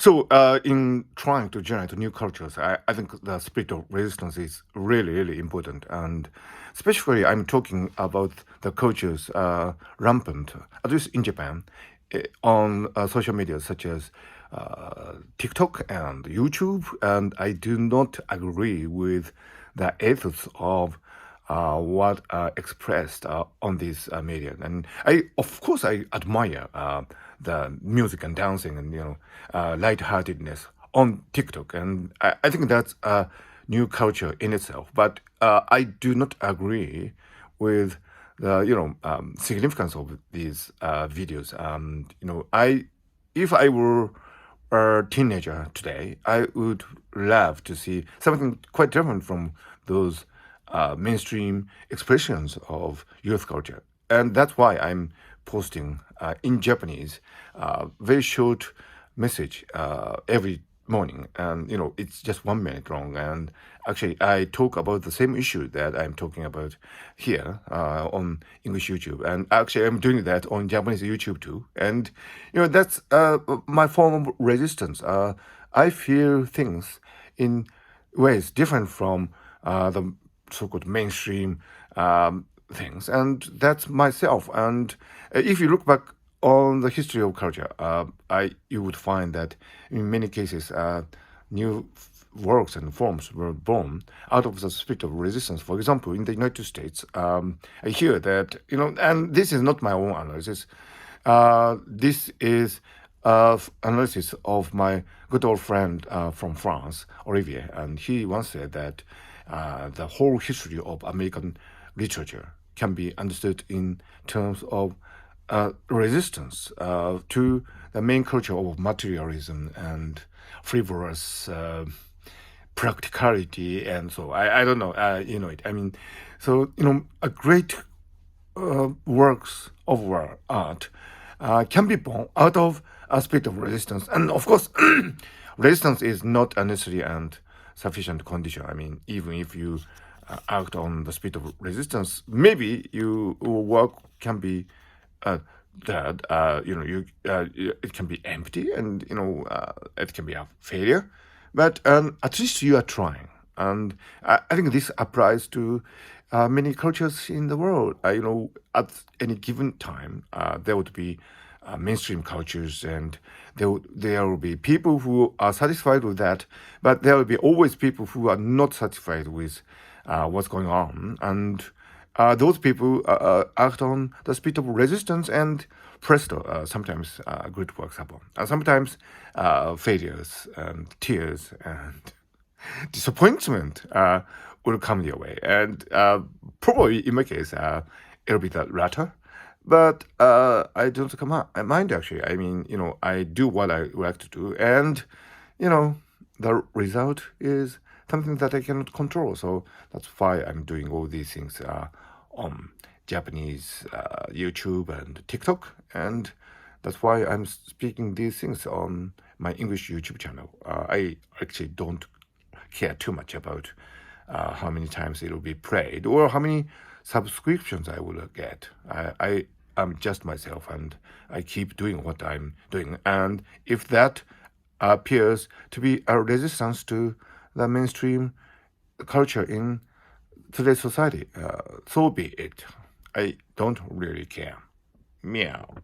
In trying to generate new cultures, I think the spirit of resistance is really, really important. And especially, I'm talking about the cultures rampant, at least in Japan, on social media such as TikTok and YouTube. And I do not agree with the ethos of what expressed on this media. And of course, I admire the music and dancing and lightheartedness on TikTok, and I think that's a new culture in itself. But I do not agree with the significance of these videos. If I were a teenager today, I would love to see something quite different from those mainstream expressions of youth culture. And that's why I'm posting in Japanese very short message every morning. And, it's just 1 minute long. And actually, I talk about the same issue that I'm talking about here on English YouTube. And actually, I'm doing that on Japanese YouTube too. And, that's my form of resistance. I feel things in ways different from the so-called mainstream things, and that's myself. And if you look back on the history of culture, you would find that in many cases, new works and forms were born out of the spirit of resistance. For example, in the United States, I hear that and this is not my own analysis. This is analysis of my good old friend from France, Olivier, and he once said that the whole history of American literature can be understood in terms of resistance to the main culture of materialism and frivolous practicality, and so I don't know, it. I mean, so a great works of art can be born out of a spirit of resistance. And of course, resistance is not a necessary and sufficient condition. I mean, even if you act on the spirit of resistance, maybe your work can be that it can be empty, and it can be a failure, but at least you are trying. And I think this applies to many cultures in the world. At any given time, there would be mainstream cultures, and there will be people who are satisfied with that, but there will be always people who are not satisfied with what's going on. And those people act on the spirit of resistance, and presto, sometimes good works happen. And sometimes failures and tears and disappointment will come your way. And probably in my case, it'll be the latter. But I don't mind, actually. I mean, I do what I like to do, and the result is something that I cannot control. So that's why I'm doing all these things on Japanese YouTube and TikTok, and that's why I'm speaking these things on my English YouTube channel. I actually don't care too much about how many times it will be played or how many subscriptions I will get. I am just myself, and I keep doing what I'm doing. And if that appears to be a resistance to the mainstream culture in today's society, so be it. I don't really care. Meow.